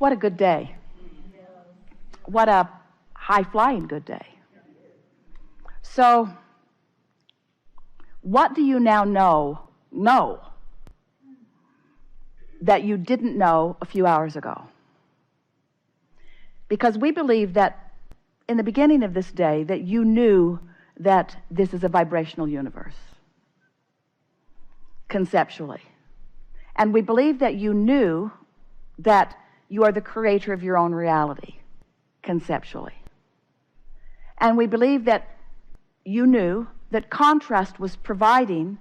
What a good day. What a high-flying good day. So, what do you now know that you didn't know a few hours ago? Because we believe that in the beginning of this day that you knew that this is a vibrational universe, conceptually. And we believe that you knew that you are the creator of your own reality, conceptually. And we believe that you knew that contrast was providing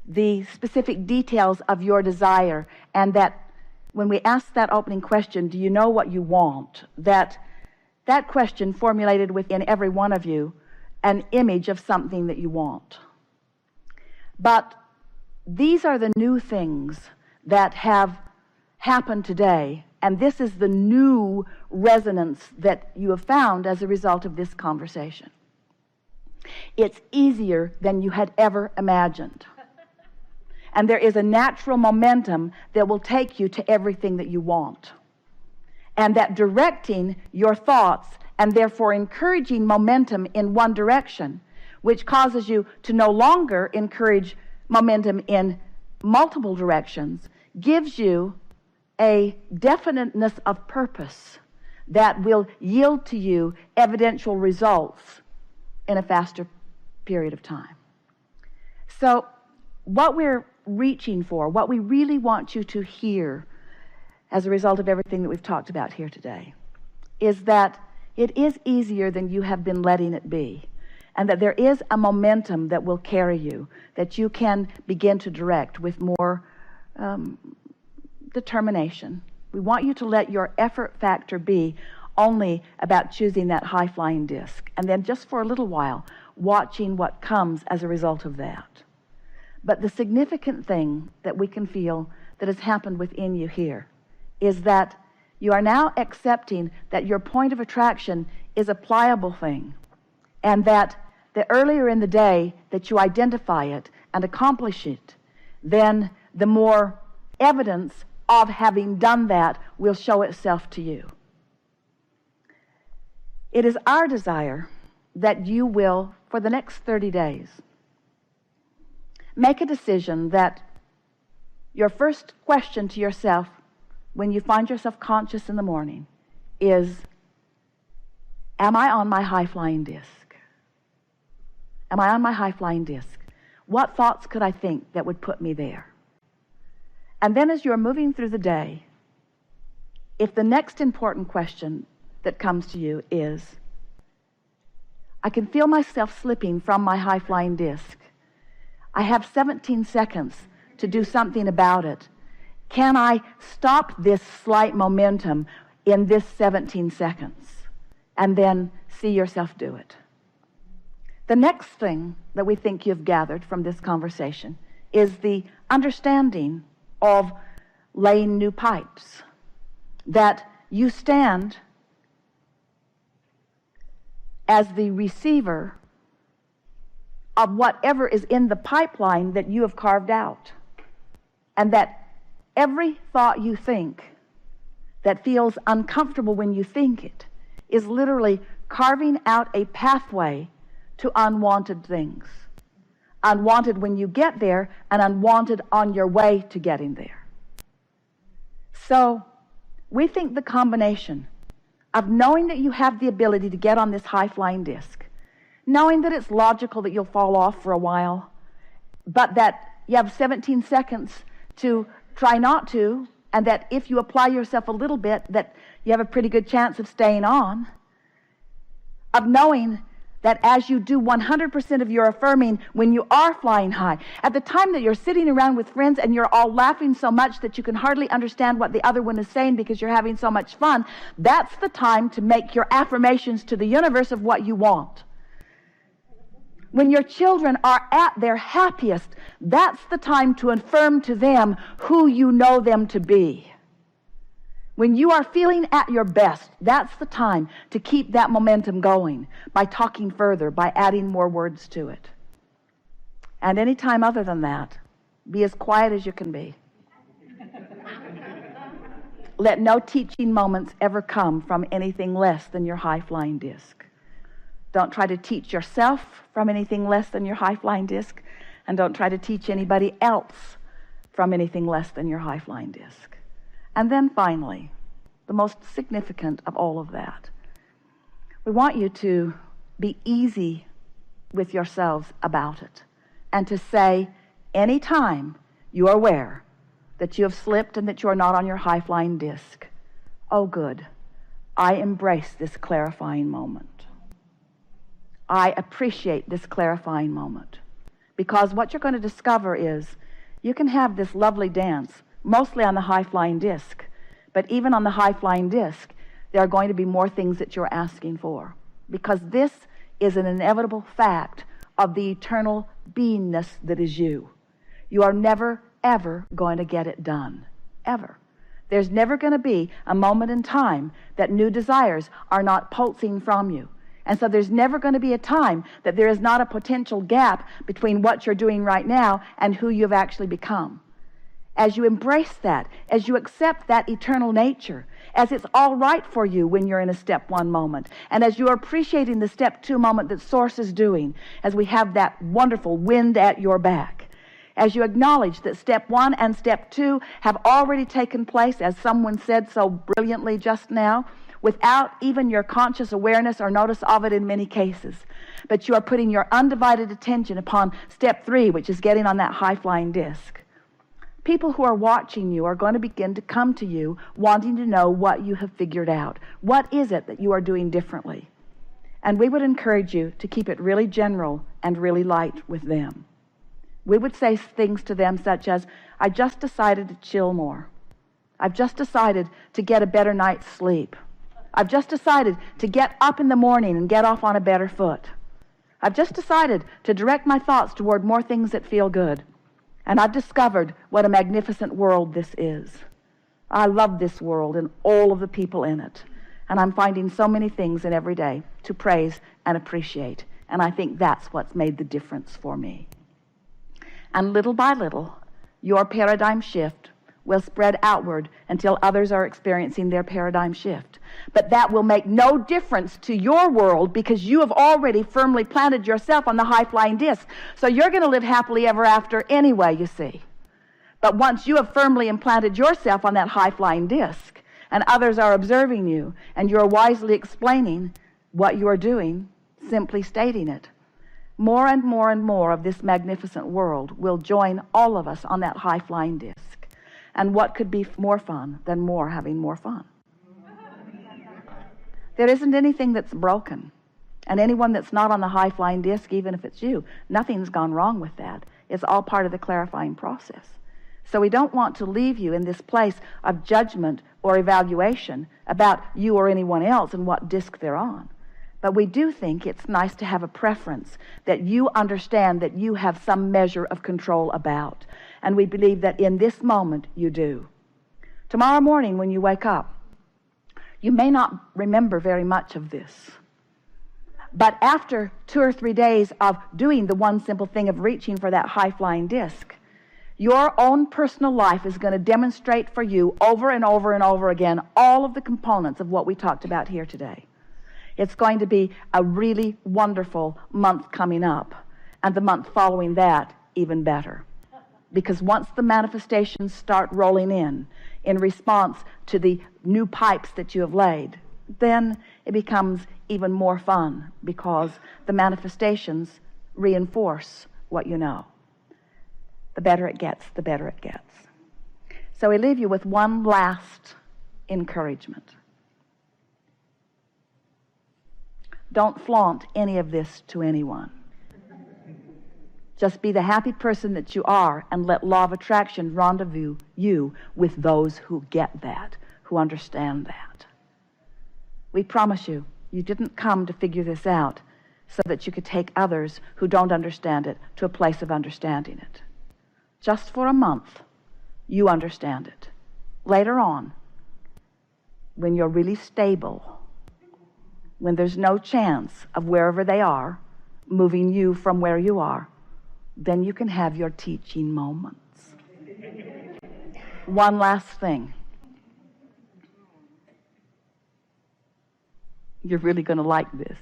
the specific details of your desire, and that when we asked that opening question, do you know what you want, that question formulated within every one of you an image of something that you want. But these are the new things that have happened today, and this is the new resonance that you have found as a result of this conversation. It's easier than you had ever imagined. And there is a natural momentum that will take you to everything that you want. And that directing your thoughts and therefore encouraging momentum in one direction, which causes you to no longer encourage momentum in multiple directions, gives you a definiteness of purpose that will yield to you evidential results in a faster period of time. So what we're reaching for, what we really want you to hear as a result of everything that we've talked about here today, is that it is easier than you have been letting it be, and that there is a momentum that will carry you, that you can begin to direct with more determination. We want you to let your effort factor be only about choosing that high-flying disc, and then just for a little while, watching what comes as a result of that. But the significant thing that we can feel that has happened within you here is that you are now accepting that your point of attraction is a pliable thing, and that the earlier in the day that you identify it and accomplish it, then the more evidence of having done that will show itself to you. It is our desire that you will, for the next 30 days, make a decision that your first question to yourself when you find yourself conscious in the morning is, am I on my high-flying disc? Am I on my high-flying disc? What thoughts could I think that would put me there? And then as you're moving through the day, if the next important question that comes to you is, I can feel myself slipping from my high-flying disc. I have 17 seconds to do something about it. Can I stop this slight momentum in this 17 seconds? And then see yourself do it. The next thing that we think you've gathered from this conversation is the understanding of laying new pipes. That you stand as the receiver of whatever is in the pipeline that you have carved out. And that every thought you think that feels uncomfortable when you think it is literally carving out a pathway to unwanted things. Unwanted when you get there, and unwanted on your way to getting there. So we think the combination of knowing that you have the ability to get on this high-flying disc, knowing that it's logical that you'll fall off for a while, but that you have 17 seconds to try not to, and that if you apply yourself a little bit, that you have a pretty good chance of staying on, of knowing that as you do 100% of your affirming when you are flying high, at the time that you're sitting around with friends and you're all laughing so much that you can hardly understand what the other one is saying because you're having so much fun, that's the time to make your affirmations to the universe of what you want. When your children are at their happiest, that's the time to affirm to them who you know them to be. When you are feeling at your best, that's the time to keep that momentum going by talking further, by adding more words to it. And any time other than that, be as quiet as you can be. Let no teaching moments ever come from anything less than your high-flying disc. Don't try to teach yourself from anything less than your high-flying disc, and don't try to teach anybody else from anything less than your high-flying disc. And then finally, the most significant of all of that, we want you to be easy with yourselves about it, and to say anytime you are aware that you have slipped and that you are not on your high-flying disc, oh good, I embrace this clarifying moment. I appreciate this clarifying moment. Because what you're going to discover is you can have this lovely dance, mostly on the high-flying disc, but even on the high-flying disc, there are going to be more things that you're asking for. Because this is an inevitable fact of the eternal beingness that is you. You are never, ever going to get it done. Ever. There's never going to be a moment in time that new desires are not pulsing from you. And so there's never going to be a time that there is not a potential gap between what you're doing right now and who you've actually become. As you embrace that, as you accept that eternal nature, as it's all right for you when you're in a step one moment, and as you're appreciating the step two moment that Source is doing, as we have that wonderful wind at your back, as you acknowledge that step one and step two have already taken place, as someone said so brilliantly just now, without even your conscious awareness or notice of it in many cases. But you are putting your undivided attention upon step three, which is getting on that high-flying disc. People who are watching you are going to begin to come to you wanting to know what you have figured out. What is it that you are doing differently? And we would encourage you to keep it really general and really light with them. We would say things to them such as, I just decided to chill more. I've just decided to get a better night's sleep. I've just decided to get up in the morning and get off on a better foot. I've just decided to direct my thoughts toward more things that feel good. And I've discovered what a magnificent world this is. I love this world and all of the people in it. And I'm finding so many things in every day to praise and appreciate. And I think that's what's made the difference for me. And little by little, your paradigm shift will spread outward until others are experiencing their paradigm shift. But that will make no difference to your world because you have already firmly planted yourself on the high-flying disc. So you're going to live happily ever after anyway, you see. But once you have firmly implanted yourself on that high-flying disc and others are observing you and you're wisely explaining what you are doing, simply stating it, more and more and more of this magnificent world will join all of us on that high-flying disc. And what could be more fun than having more fun? There isn't anything that's broken. And anyone that's not on the high-flying disc, even if it's you, nothing's gone wrong with that. It's all part of the clarifying process. So we don't want to leave you in this place of judgment or evaluation about you or anyone else and what disc they're on. But we do think it's nice to have a preference that you understand that you have some measure of control about. And we believe that in this moment you do. Tomorrow morning when you wake up, you may not remember very much of this. But after 2 or 3 days of doing the one simple thing of reaching for that high-flying disc, your own personal life is going to demonstrate for you over and over and over again all of the components of what we talked about here today. It's going to be a really wonderful month coming up, and the month following that even better. Because once the manifestations start rolling in response to the new pipes that you have laid, then it becomes even more fun because the manifestations reinforce what you know. The better it gets, the better it gets. So we leave you with one last encouragement. Don't flaunt any of this to anyone. Just be the happy person that you are and let law of attraction rendezvous you with those who get that, who understand that. We promise you, you didn't come to figure this out so that you could take others who don't understand it to a place of understanding it. Just for a month, you understand it. Later on, when you're really stable, when there's no chance of wherever they are moving you from where you are, then you can have your teaching moments. One last thing. You're really going to like this.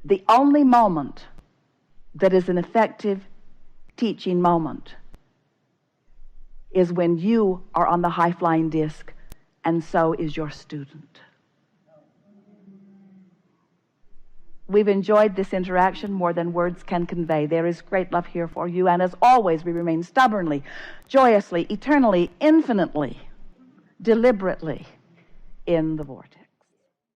The only moment that is an effective teaching moment is when you are on the high-flying disc, and so is your student. We've enjoyed this interaction more than words can convey. There is great love here for you, and as always, we remain stubbornly, joyously, eternally, infinitely, deliberately in the vortex.